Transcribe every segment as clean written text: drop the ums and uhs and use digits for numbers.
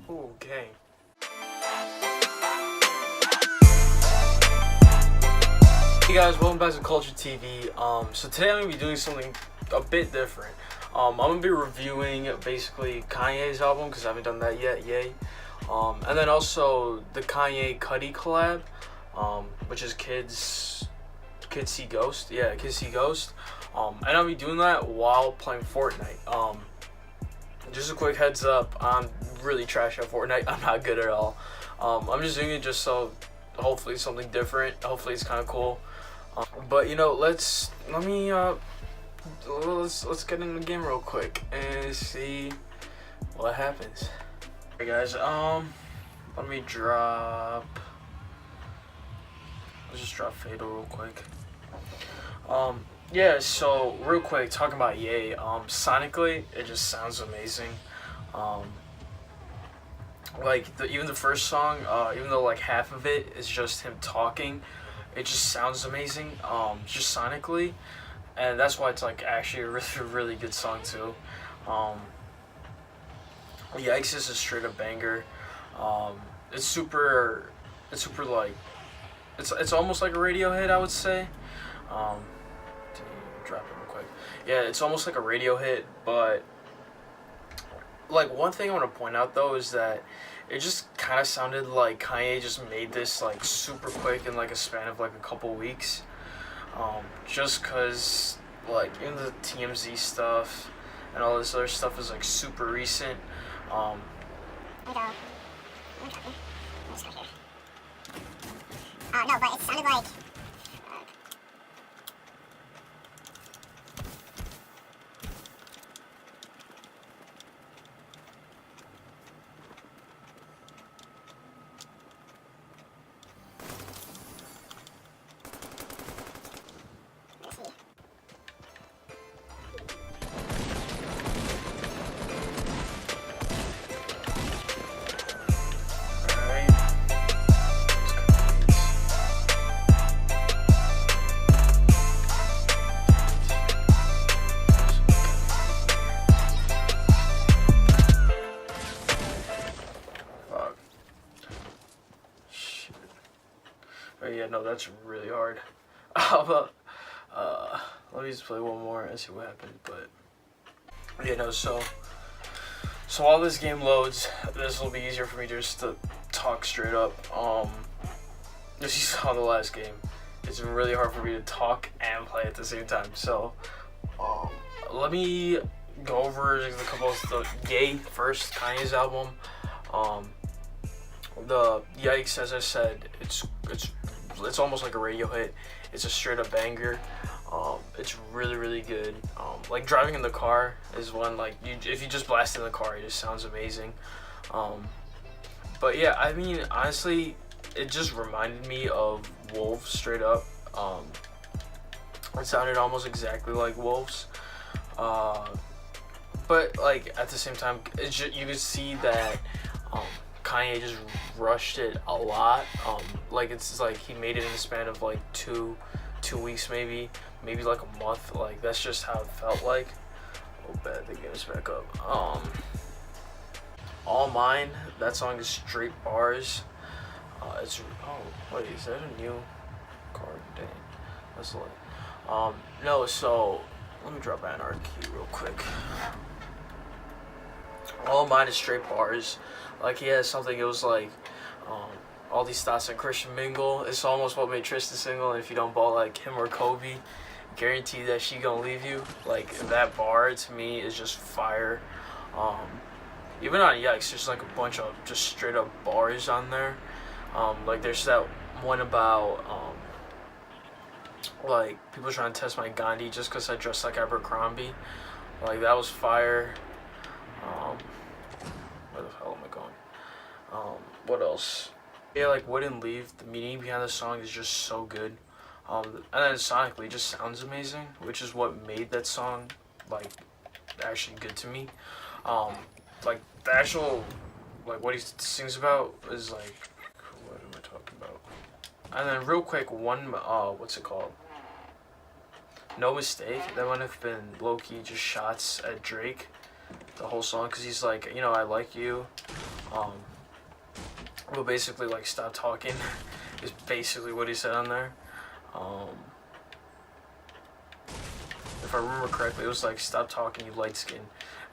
Okay. Hey guys, welcome back to Culture TV. So today I'm gonna be doing something a bit different. I'm gonna be reviewing basically Kanye's album because I haven't done that yet. Yay! And then also the Kanye Cudi collab, which is Kids See Ghost. Yeah, Kids See Ghost. And I'll be doing that while playing Fortnite. Just a quick heads up, I'm really trash at Fortnite. I'm not good at all. I'm just doing it just so hopefully something different. Hopefully it's kind of cool. But you know, let's get in the game real quick and see what happens. Alright guys, let me drop. Let's just drop Fatal real quick. Yeah, so real quick, talking about Ye, sonically, it just sounds amazing. Like, even the first song, even though like half of it is just him talking, it just sounds amazing, just sonically, and that's why it's like actually a really good song too. Yikes is a straight up banger. It's super like, it's almost like a radio hit, I would say. Drop it real quick. Yeah, it's almost like a radio hit, but like one thing I want to point out though is that it just kind of sounded like Kanye just made this like super quick in like a span of like a couple weeks. Just cause like in the TMZ stuff and all this other stuff is like super recent. No, but it sounded like. Oh yeah, no, that's really hard. Let me just play one more and see what happens. But yeah, no, so while this game loads, this will be easier for me just to talk straight up. As you saw in the last game, it's been really hard for me to talk and play at the same time. So let me go over a couple of the Ye first, Kanye's album. The Yikes, as I said, it's almost like a radio hit. It's a straight up banger. It's really good. Like driving in the car is one, like if you just blast in the car, it just sounds amazing. But yeah, I mean honestly, it just reminded me of Wolves straight up. It sounded almost exactly like Wolves. But like at the same time, you could see that Kanye just rushed it a lot. Like it's like he made it in the span of like two weeks, maybe like a month. Like that's just how it felt like. Oh, bad, they get us back up. All Mine, that song is straight bars. Wait, is that a new card? Dang, that's like no. So let me drop Anarchy real quick. All Mine is straight bars. Like he has something. It was like all these thoughts on Christian Mingle. It's almost what made Tristan single. And if you don't ball like him or Kobe, guarantee that she gonna leave you. Like that bar to me is just fire. Even on Yikes, there's like a bunch of just straight up bars on there. Like there's that one about like people trying to test my Gandhi just because I dress like Abercrombie. Like that was fire. Where the hell am I going? What else? Yeah, like Wouldn't Leave. The meaning behind the song is just so good. And then sonically, it just sounds amazing, which is what made that song like actually good to me. Like the actual, like what he sings about is like, what am I talking about? And then real quick, what's it called? No Mistake. That might have been low-key just shots at Drake, the whole song, because he's like, you know, I like you. Um, but basically, like, stop talking is basically what he said on there. If I remember correctly, it was like, stop talking, you light skin.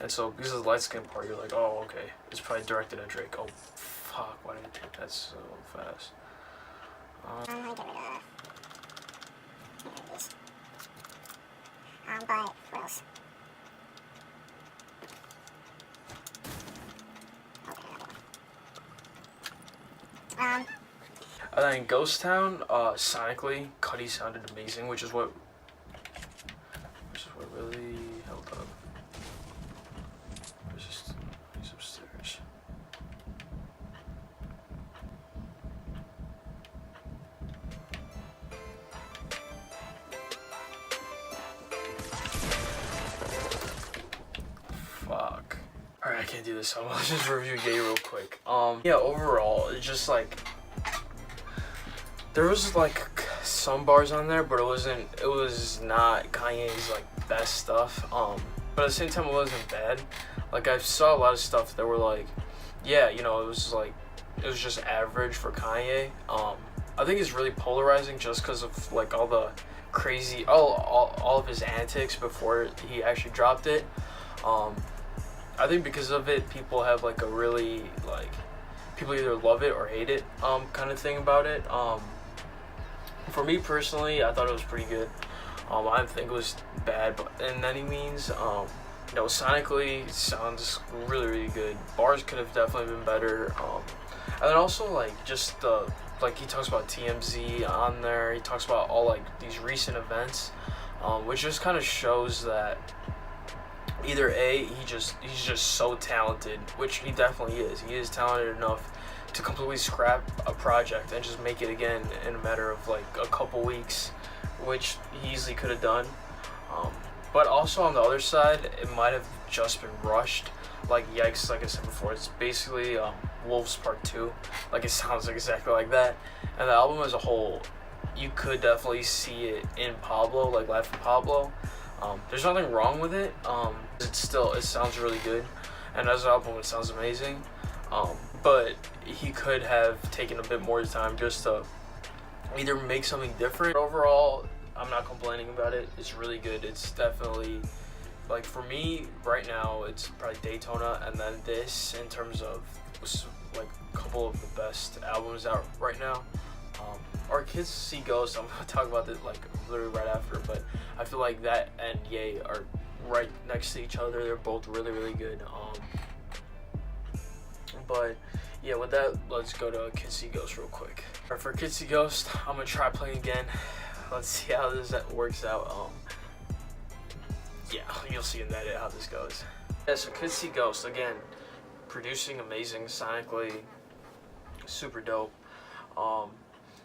And so, because of the light skin part, you're like, oh, okay. It's probably directed at Drake. Oh, fuck, why did I take that so fast? I get rid of these. But what else? Okay, And then Ghost Town, sonically, Cudi sounded amazing, which is what really held up. He's upstairs. Fuck. Alright, I can't do this, so let's just review Ye real quick. Yeah, overall, it's just like, there was like some bars on there, but it was not Kanye's like best stuff. But at the same time, it wasn't bad. Like, I saw a lot of stuff that were like, yeah, you know, it was just average for Kanye. I think it's really polarizing just because of like all the crazy, all of his antics before he actually dropped it. I think because of it, people have like a really like, people either love it or hate it kind of thing about it. For me personally, I thought it was pretty good. I didn't think it was bad, but in any means, you know, sonically it sounds really, really good. Bars could have definitely been better. And then also like just the, like, he talks about TMZ on there. He talks about all like these recent events, which just kind of shows that either A, he's just so talented, which he definitely is. He is talented enough to completely scrap a project and just make it again in a matter of like a couple weeks, which he easily could have done. But also on the other side, it might have just been rushed. Like, yikes, like I said before, it's basically Wolves Part 2. Like, it sounds exactly like that. And the album as a whole, you could definitely see it in Pablo, like Life of Pablo. There's nothing wrong with it. It sounds really good. And as an album, it sounds amazing. But he could have taken a bit more time just to either make something different. Overall, I'm not complaining about it. It's really good. It's definitely, like, for me right now, it's probably Daytona and then this in terms of like a couple of the best albums out right now. Or Kids See Ghosts, I'm gonna talk about it like literally right after, but I feel like that and Ye are right next to each other. They're both really, really good. But yeah, with that, let's go to Kids See Ghost real quick. Alright, for Kids See Ghost, I'm gonna try playing again. Let's see how this works out. Yeah, you'll see in that how this goes. Yeah, so Kids See Ghost, again, producing amazing, sonically, super dope.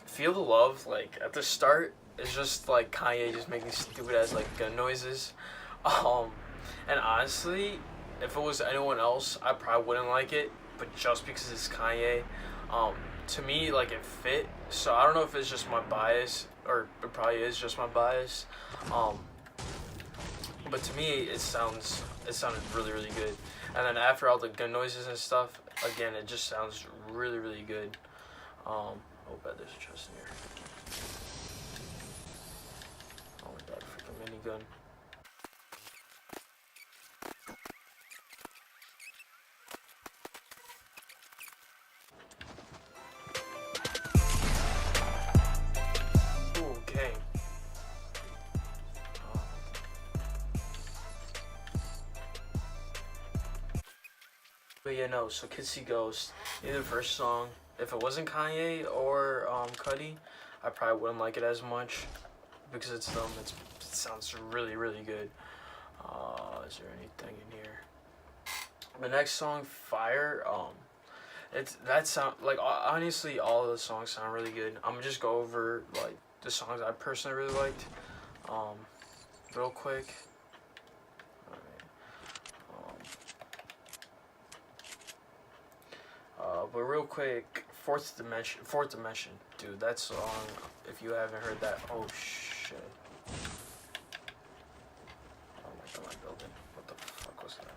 Feel the Love, like, at the start, it's just like Kanye just making stupid ass like gun noises. And honestly, if it was anyone else, I probably wouldn't like it, but just because it's Kanye, to me, like, it fit. So I don't know if it's just my bias, or it probably is just my bias. But to me, it sounded really, really good. And then after all the gun noises and stuff, again, it just sounds really, really good. Oh, bet there's a chest in here. Oh my god, freaking minigun. Okay. But yeah, no, so Kids See Ghost, either first song, if it wasn't Kanye or Cudi, I probably wouldn't like it as much because it's dumb. It sounds really, really good. Is there anything in here? The next song, Fire, honestly, all of the songs sound really good. I'm gonna just go over like the songs I personally really liked, real quick. But real quick, Fourth Dimension, dude, that song, if you haven't heard that, oh shit. Oh my god, my building, what the fuck was that?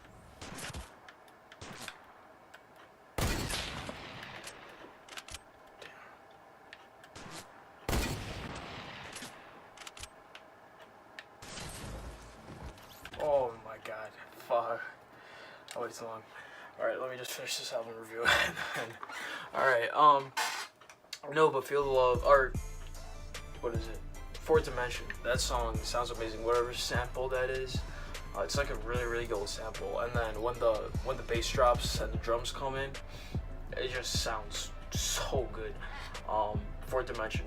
god. Fuck. I waited too long. Alright, let me just finish this album review. Alright, no, but Feel the Love, or, what is it? Fourth Dimension. That song sounds amazing. Whatever sample that is, it's like a really, really good sample. And then when the bass drops and the drums come in, it just sounds so good. Fourth Dimension,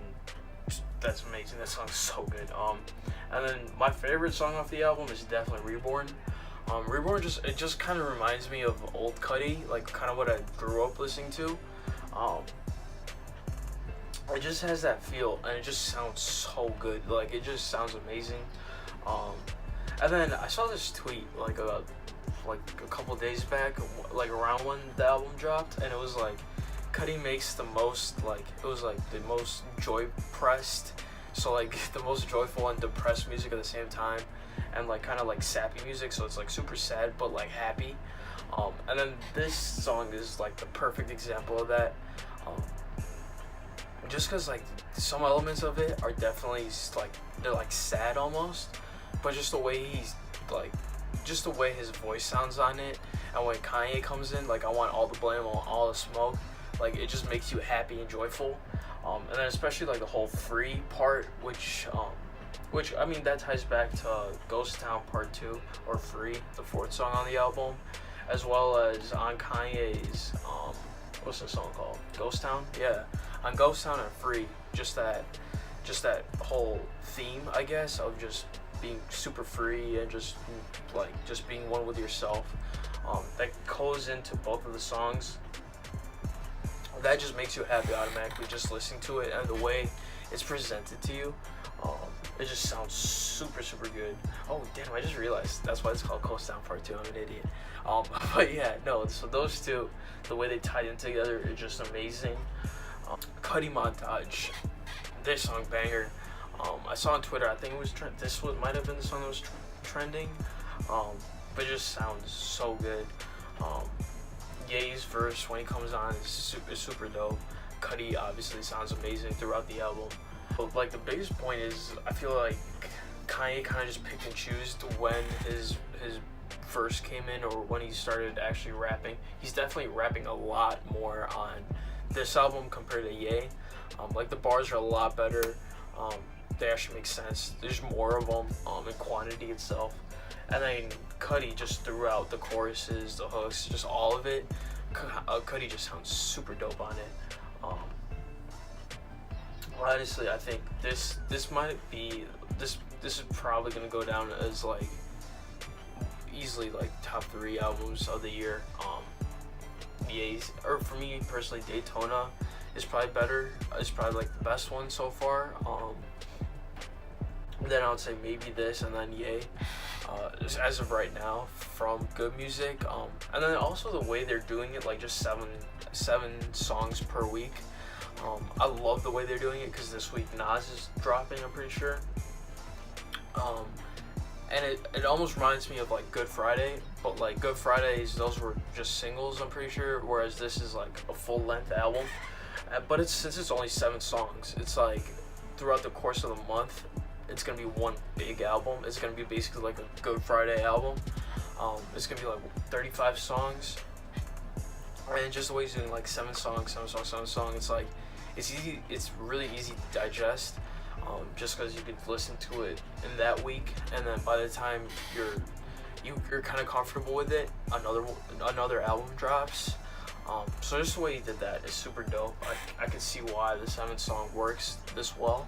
that's amazing. That song's so good. And then my favorite song off the album is definitely Reborn. Reborn just kind of reminds me of old Cudi, like kind of what I grew up listening to. It just has that feel, and it just sounds so good. Like, it just sounds amazing. And then I saw this tweet like a couple days back, like around when the album dropped, and it was like Cudi makes the most, like, it was like the most joy pressed, so like the most joyful and depressed music at the same time, and like kind of like sappy music, so it's like super sad but like happy. And then this song is like the perfect example of that. Just because like some elements of it are definitely like, they're like sad almost, but just the way he's like, just the way his voice sounds on it, and when Kanye comes in, like, I want all the blame on all the smoke, like, it just makes you happy and joyful. And then especially like the whole Free part, which I mean, that ties back to Ghost Town Part 2, or Free, the fourth song on the album, as well as on Kanye's what's the song called? Ghost Town? Yeah. On Ghost Town and Free, just that whole theme, I guess, of just being super free and just being one with yourself. That goes into both of the songs. That just makes you happy automatically just listening to it, and the way it's presented to you. It just sounds super, super good. Oh, damn, I just realized that's why it's called Ghost Town Part 2. I'm an idiot. But yeah, no, so those two, the way they tie in together is just amazing. Cudi Montage. This song banger. I saw on Twitter, I think it was might have been the song that was trending. But it just sounds so good. Ye's verse when he comes on is super dope. Cudi obviously sounds amazing throughout the album. But like the biggest point is, I feel like Kanye kind of just picked and chose when his verse came in, or when he started actually rapping. He's definitely rapping a lot more on this album compared to Ye. Like, the bars are a lot better. They actually make sense. There's more of them in quantity itself. And then Cudi just throughout the choruses, the hooks, just all of it. Cudi just sounds super dope on it. Honestly, I think this might be this is probably gonna go down as like easily like top 3 albums of the year. Ye's, or for me personally, Daytona is probably better. It's probably like the best one so far. Then I would say maybe this, and then Ye, as of right now, from Good Music. And then also the way they're doing it, like just seven songs per week. I love the way they're doing it, because this week Nas is dropping, I'm pretty sure. And it almost reminds me of like Good Friday, but like Good Fridays, those were just singles, I'm pretty sure, whereas this is like a full-length album. But since it's only 7 songs, it's like throughout the course of the month, it's gonna be one big album. It's gonna be basically like a Good Friday album. It's gonna be like 35 songs, and just the way he's doing like 7 songs, it's like it's easy. It's really easy to digest, just because you could listen to it in that week, and then by the time you're kind of comfortable with it, another album drops. So just the way he did that is super dope. I can see why the 7th song works this well.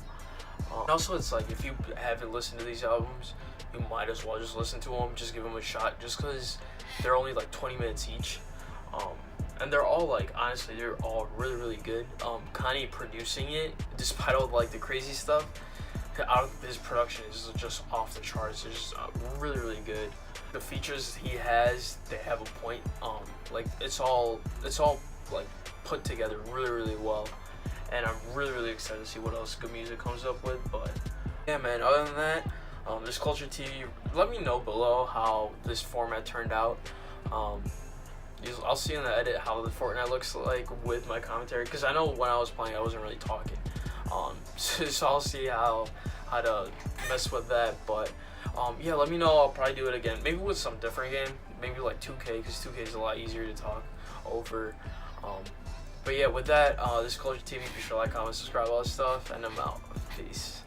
And also, it's like, if you haven't listened to these albums, you might as well just listen to them, just give them a shot, just because they're only like 20 minutes each. And they're all like, honestly, they're all really, really good. Kanye producing it, despite all like the crazy stuff, out of his production is just off the charts. It's just really, really good. The features he has, they have a point. Like, it's all like put together really, really well. And I'm really, really excited to see what else Good Music comes up with. But yeah, man, other than that, this Culture TV, let me know below how this format turned out. I'll see in the edit how the Fortnite looks like with my commentary, because I know when I was playing I wasn't really talking. So I'll see how how to mess with that. But yeah, let me know. I'll probably do it again, maybe with some different game, maybe like 2K, because 2K is a lot easier to talk over. But yeah, with that, this is Culture TV. Be sure to like, comment, subscribe, all that stuff, and I'm out. Peace.